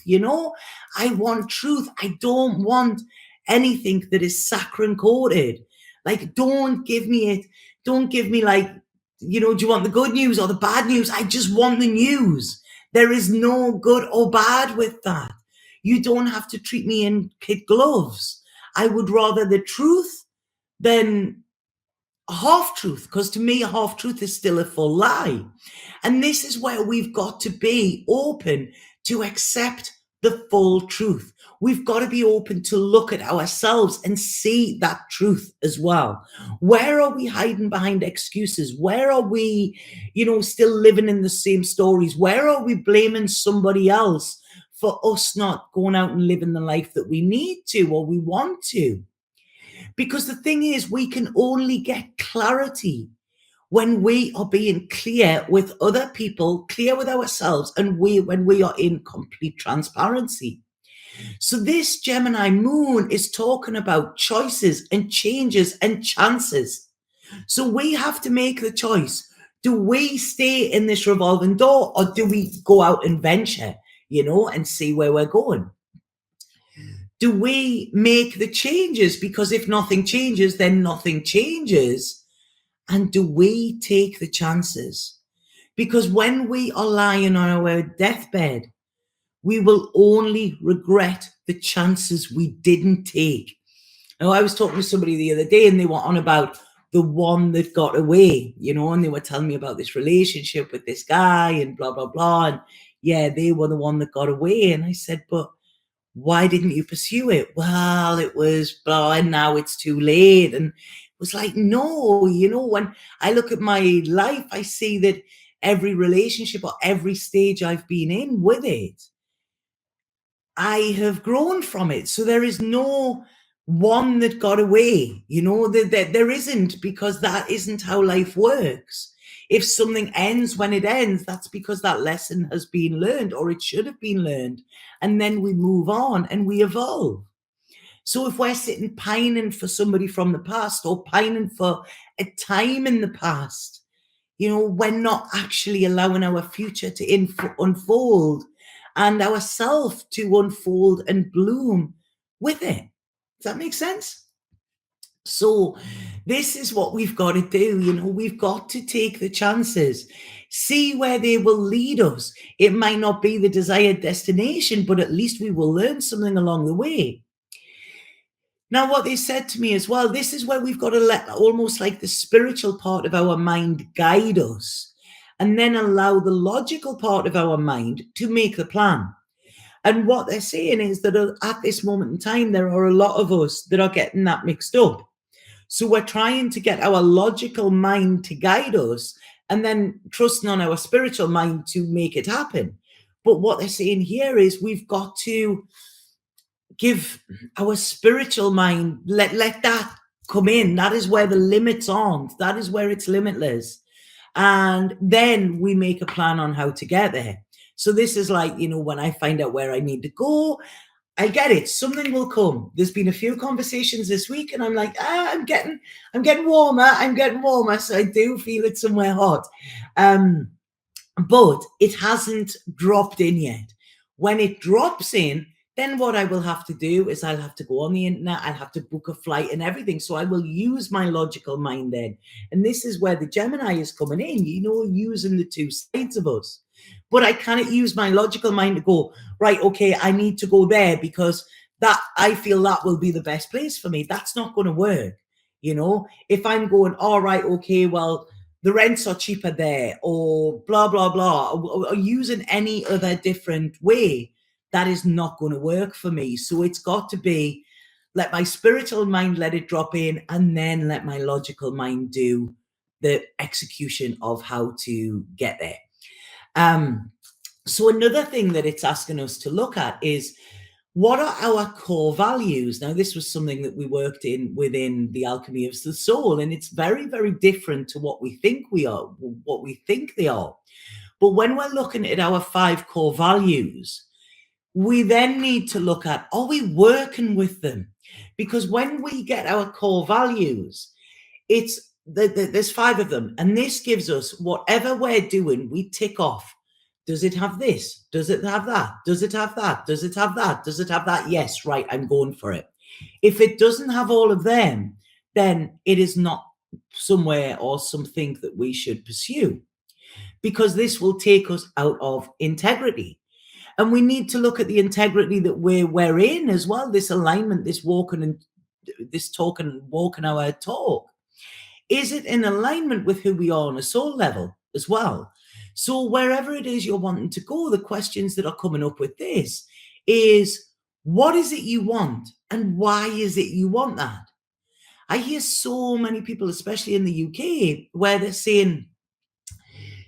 you know? I want truth. I don't want anything that is saccharine coated. Like, don't give me it. Don't give me like, you know, do you want the good news or the bad news? I just want the news. There is no good or bad with that. You don't have to treat me in kid gloves. I would rather the truth than a half truth, because to me, a half truth is still a full lie. And this is where we've got to be open to accept the full truth. We've got to be open to look at ourselves and see that truth as well. Where are we hiding behind excuses? Where are we, you know, still living in the same stories? Where are we blaming somebody else for us not going out and living the life that we need to or we want to? Because the thing is, we can only get clarity when we are being clear with other people, clear with ourselves, and when we are in complete transparency. So this Gemini moon is talking about choices and changes and chances. So we have to make the choice. Do we stay in this revolving door, or do we go out and venture, you know, and see where we're going? Do we make the changes? Because if nothing changes, then nothing changes. And do we take the chances? Because when we are lying on our deathbed, we will only regret the chances we didn't take. Now, I was talking to somebody the other day and they were on about the one that got away, you know, and they were telling me about this relationship with this guy and blah, blah, blah. And yeah, they were the one that got away. And I said, but why didn't you pursue it? Well, it was blah, and now it's too late. And it was like, no, you know, when I look at my life, I see that every relationship or every stage I've been in with it, I have grown from it. So there is no one that got away, you know, there isn't, because that isn't how life works. If something ends when it ends, that's because that lesson has been learned, or it should have been learned. And then we move on and we evolve. So if we're sitting pining for somebody from the past, or pining for a time in the past, you know, we're not actually allowing our future to unfold and ourselves to unfold and bloom with it. Does that make sense? So this is what we've got to do. You know, we've got to take the chances, see where they will lead us. It might not be the desired destination, but at least we will learn something along the way. Now, what they said to me as well, this is where we've got to let almost like the spiritual part of our mind guide us, and then allow the logical part of our mind to make the plan. And what they're saying is that at this moment in time, there are a lot of us that are getting that mixed up. So we're trying to get our logical mind to guide us and then trusting on our spiritual mind to make it happen. But what they're saying here is we've got to give our spiritual mind, let that come in. That is where the limits aren't. That is where it's limitless. And then we make a plan on how to get there. So this is like, you know, when I find out where I need to go, I get it. Something will come. There's been a few conversations this week, and I'm like, I'm getting warmer. I'm getting warmer. So I do feel it somewhere hot. But it hasn't dropped in yet. When it drops in, then what I will have to do is I'll have to go on the internet. I'll have to book a flight and everything. So I will use my logical mind then. And this is where the Gemini is coming in, you know, using the two sides of us. But I cannot use my logical mind to go, right, okay, I need to go there because that I feel that will be the best place for me. That's not going to work. You know, if I'm going, all right, okay, well, the rents are cheaper there, or blah, blah, blah, or using any other different way, that is not going to work for me. So it's got to be, let my spiritual mind let it drop in, and then let my logical mind do the execution of how to get there. So another thing that it's asking us to look at is, what are our core values? Now, this was something that we worked in within the alchemy of the soul, and it's very, very different to what we think we are, what we think they are. But when we're looking at our 5 core values, we then need to look at, are we working with them? Because when we get our core values, it's there's 5 of them, and this gives us whatever we're doing, we tick off. Does it have this? Does it have that? Does it have that? Does it have that? Does it have that? Yes, right, I'm going for it. If it doesn't have all of them, then it is not somewhere or something that we should pursue, because this will take us out of integrity. And we need to look at the integrity that we're in as well, this alignment, this walking and this talking and walking our talk. Is it in alignment with who we are on a soul level as well? So wherever it is you're wanting to go, the questions that are coming up with this is, what is it you want and why is it you want that? I hear so many people, especially in the UK, where they're saying,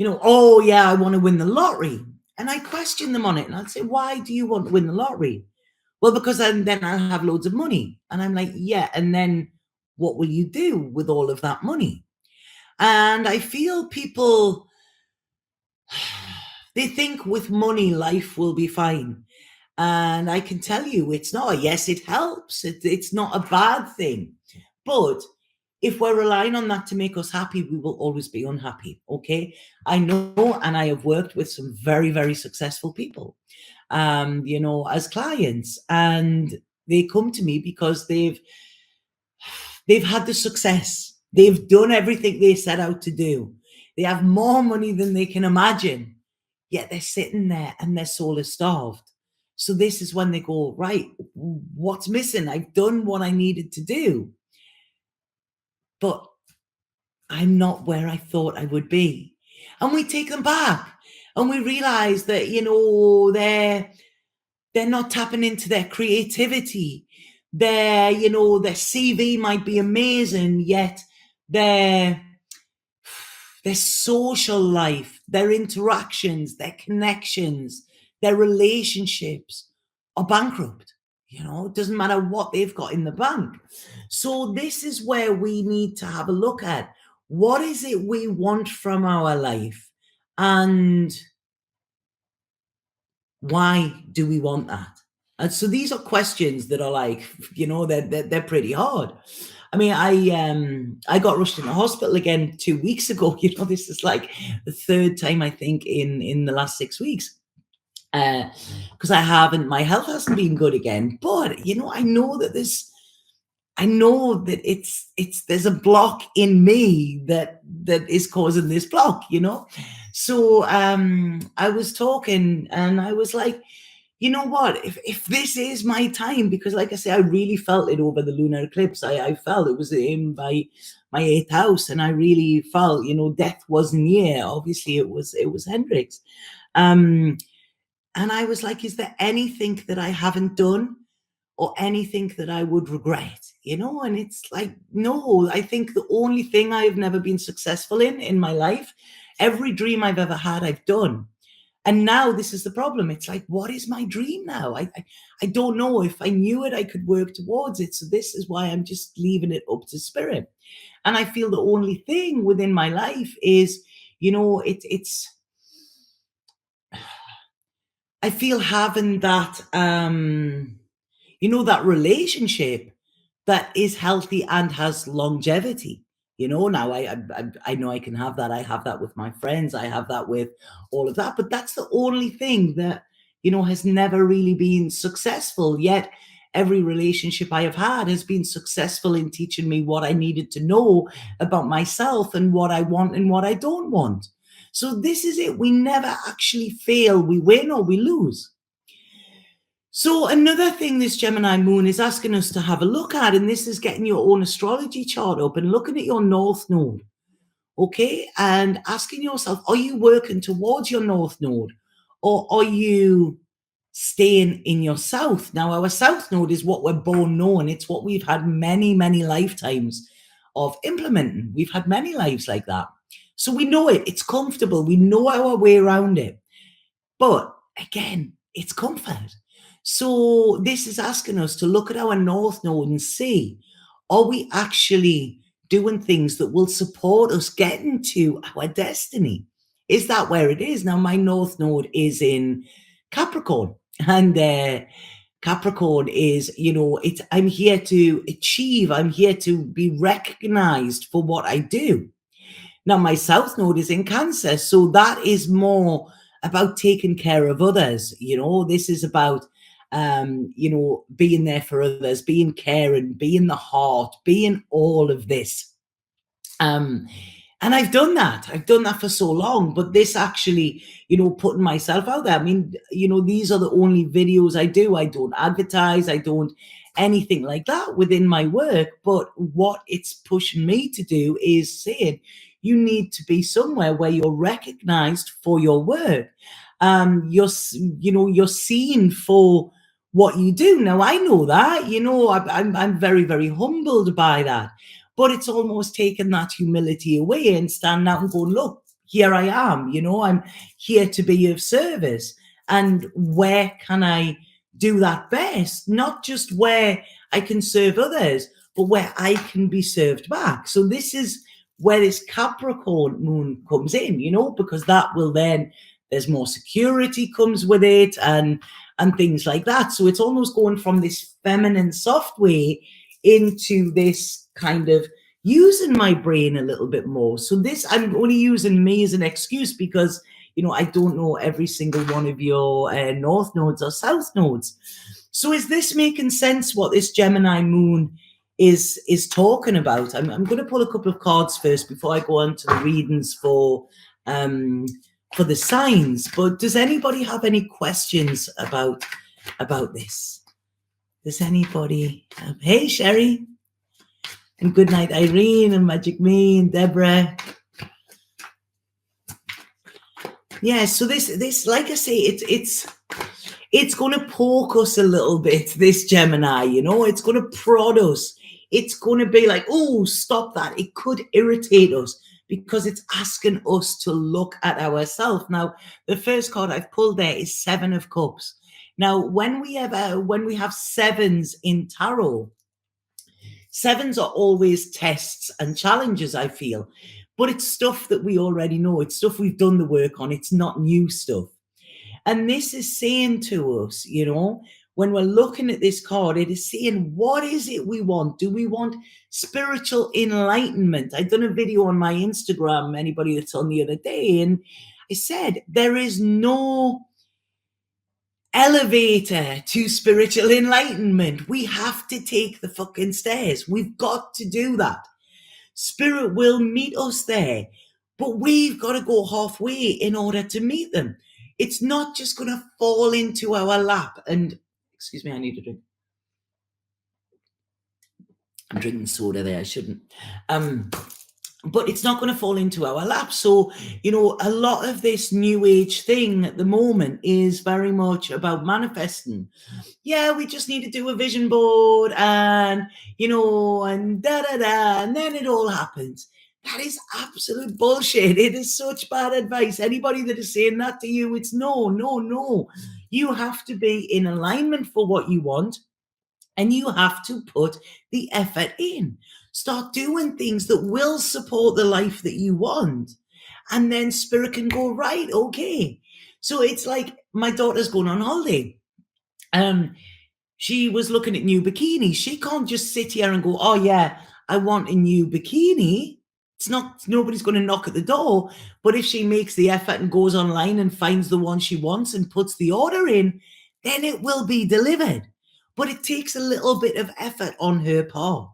oh yeah, I want to win the lottery. And I question them on it and I'd say, why do you want to win the lottery? Well, because then I'll have loads of money. And I'm like, yeah, and then what will you do with all of that money? And I feel people, they think with money, life will be fine. And I can tell you it's not. Yes, it helps. It's not a bad thing. But if we're relying on that to make us happy, we will always be unhappy. Okay. I know, and I have worked with some very, very successful people, as clients, and they come to me because they've had the success. They've done everything they set out to do. They have more money than they can imagine, yet they're sitting there and their soul is starved. So this is when they go, right, what's missing? I've done what I needed to do, but I'm not where I thought I would be. And we take them back and we realize that, they're not tapping into their creativity. Their CV might be amazing, yet their social life, their interactions, their connections, their relationships are bankrupt. It doesn't matter what they've got in the bank. So this is where we need to have a look at, what is it we want from our life and why do we want that? And so these are questions that are like, they're pretty hard. I mean, I got rushed into hospital again 2 weeks ago. This is like the third time I think in the last 6 weeks. Because my health hasn't been good again. But I know that there's a block in me that is causing this block. So I was talking and I was like, you know what, if this is my time, because like I say, I really felt it over the lunar eclipse. I felt it was in my 8th house, and I really felt, death was near. Obviously it was Hendrix. And I was like, is there anything that I haven't done or anything that I would regret? And it's like, no, I think the only thing I've never been successful in my life, every dream I've ever had, I've done. And now this is the problem. It's like, what is my dream now? I don't know. If I knew it, I could work towards it. So this is why I'm just leaving it up to spirit. And I feel the only thing within my life is, it's I feel having that, that relationship that is healthy and has longevity. Now I know I can have that. I have that with my friends. I have that with all of that. But that's the only thing that, has never really been successful. Yet every relationship I have had has been successful in teaching me what I needed to know about myself and what I want and what I don't want. So this is it. We never actually fail. We win or we lose. So another thing this Gemini moon is asking us to have a look at, and this is getting your own astrology chart up and looking at your North Node, okay? And asking yourself, are you working towards your North Node or are you staying in your South? Now, our South Node is what we're born knowing. It's what we've had many, many lifetimes of implementing. We've had many lives like that. So we know it. It's comfortable. We know our way around it. But again, it's comfort. So this is asking us to look at our North Node and see, are we actually doing things that will support us getting to our destiny? Is that where it is? Now, my North Node is in Capricorn, and Capricorn is, I'm here to achieve. I'm here to be recognized for what I do. Now, my South Node is in Cancer, so that is more about taking care of others. This is about, being there for others, being caring, being the heart, being all of this. And I've done that. I've done that for so long. But this actually, putting myself out there, I mean, these are the only videos I do. I don't advertise. I don't anything like that within my work. But what it's pushing me to do is saying, you need to be somewhere where you're recognized for your work. You're seen for what you do. Now, I know that, I'm very, very humbled by that. But it's almost taken that humility away and standing out and going, look, here I am, I'm here to be of service. And where can I do that best? Not just where I can serve others, but where I can be served back. So this is where this Capricorn moon comes in, because that will then, there's more security comes with it and things like that. So it's almost going from this feminine soft way into this kind of using my brain a little bit more. So this, I'm only using me as an excuse because, I don't know every single one of your north nodes or south nodes. So is this making sense what this Gemini moon is talking about? I'm going to pull a couple of cards first before I go on to the readings for the signs. But does anybody have any questions about this? Does anybody hey, Sherry. And good night, Irene and Magic Me and Deborah. Yeah, so this, like I say, it's going to poke us a little bit, this Gemini, it's going to prod us. It's going to be like, oh, stop that. It could irritate us because it's asking us to look at ourselves. Now, the first card I've pulled there is Seven of Cups. Now, when we have sevens in tarot, sevens are always tests and challenges, I feel, but it's stuff that we already know. It's stuff we've done the work on. It's not new stuff. And this is saying to us, when we're looking at this card, it is saying, what is it we want? Do we want spiritual enlightenment? I've done a video on my Instagram, anybody that's on the other day, and I said, there is no elevator to spiritual enlightenment. We have to take the fucking stairs. We've got to do that. Spirit will meet us there, but we've got to go halfway in order to meet them. It's not just going to fall into our lap. And excuse me, I need a drink. I'm drinking soda there. I shouldn't. But it's not going to fall into our lap. So, a lot of this new age thing at the moment is very much about manifesting. Yeah, we just need to do a vision board and, and da-da-da, and then it all happens. That is absolute bullshit. It is such bad advice. Anybody that is saying that to you, it's no. You have to be in alignment for what you want, and you have to put the effort in. Start doing things that will support the life that you want. And then spirit can go, right, okay. So it's like my daughter's going on holiday. She was looking at new bikinis. She can't just sit here and go, oh yeah, I want a new bikini. It's not, nobody's going to knock at the door. But if she makes the effort and goes online and finds the one she wants and puts the order in, then it will be delivered. But it takes a little bit of effort on her part.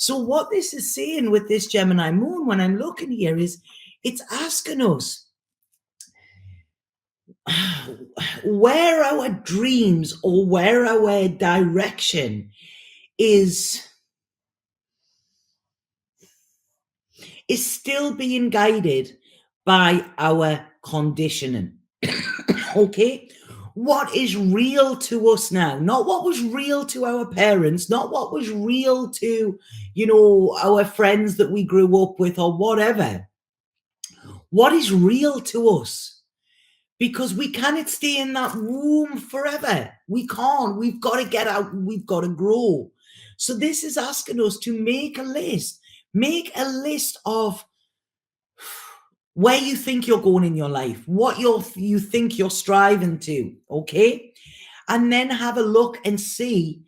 So what this is saying with this Gemini moon, when I'm looking here, is it's asking us where our dreams or where our direction is still being guided by our conditioning. Okay? What is real to us now, not what was real to our parents, not what was real to, our friends that we grew up with or whatever. What is real to us? Because we cannot stay in that womb forever. We can't. We've got to get out. We've got to grow. So this is asking us to make a list. Make a list of where you think you're going in your life, what you think you're striving to, okay? And then have a look and see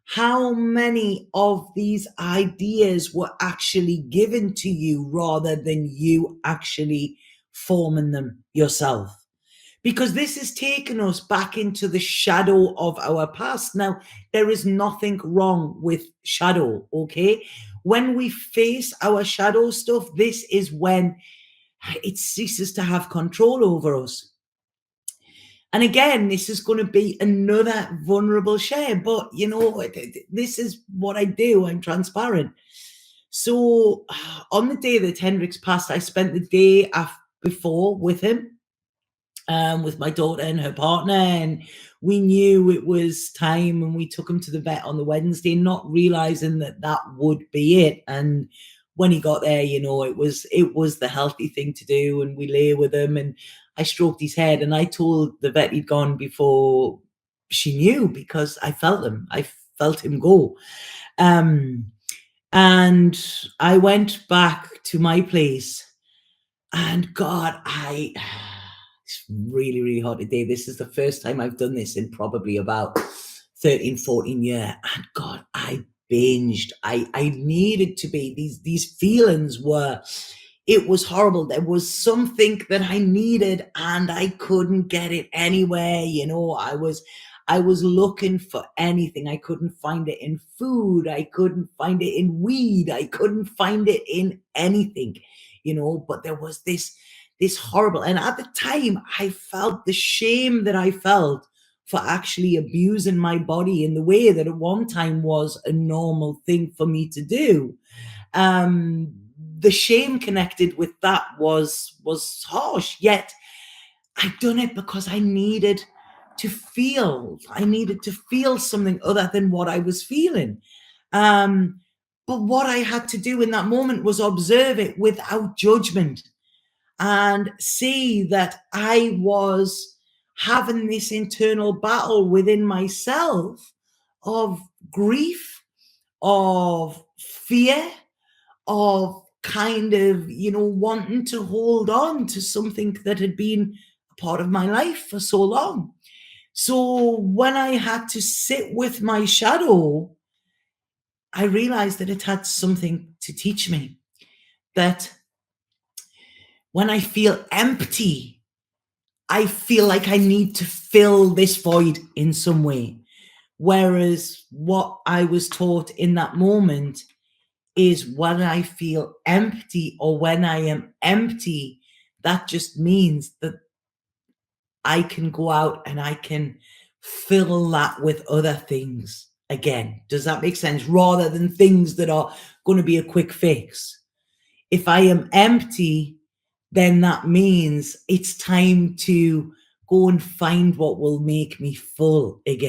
how many of these ideas were actually given to you rather than you actually forming them yourself. because this has taken us back into the shadow of our past. Now, there is nothing wrong with shadow, okay? When we face our shadow stuff, this is when it ceases to have control over us. And again, this is going to be another vulnerable share, but you know, this is what I do. I'm transparent. So on the day that Hendrix passed, I spent the day before with him, with my daughter and her partner, and we knew it was time, and we took him to the vet on the Wednesday, not realizing that that would be it. And when he got there, you know, it was the healthy thing to do, and we lay with him, and I stroked his head, and I told the vet he'd gone before she knew, because I felt him go. And I went back to my place, and God, it's really, really hard today. This is the first time I've done this in probably about 13, 14 years. And God, I binged. I needed to be, these feelings were, it was horrible. There was something that I needed and I couldn't get it anywhere. You know, I was looking for anything. I couldn't find it in food. I couldn't find it in weed. I couldn't find it in anything, you know, but there was this horrible, and at the time I felt the shame that I felt for actually abusing my body in the way that at one time was a normal thing for me to do. The shame connected with that was harsh, yet I'd done it because I needed to feel something other than what I was feeling. But what I had to do in that moment was observe it without judgment and see that I was having this internal battle within myself of grief, of fear, of kind of, you know, wanting to hold on to something that had been a part of my life for so long. So when I had to sit with my shadow, I realized that it had something to teach me, that when I feel empty, I feel like I need to fill this void in some way. Whereas what I was taught in that moment is when I feel empty, or when I am empty, that just means that I can go out and I can fill that with other things again. Does that make sense? Rather than things that are going to be a quick fix. If I am empty, then that means it's time to go and find what will make me full again.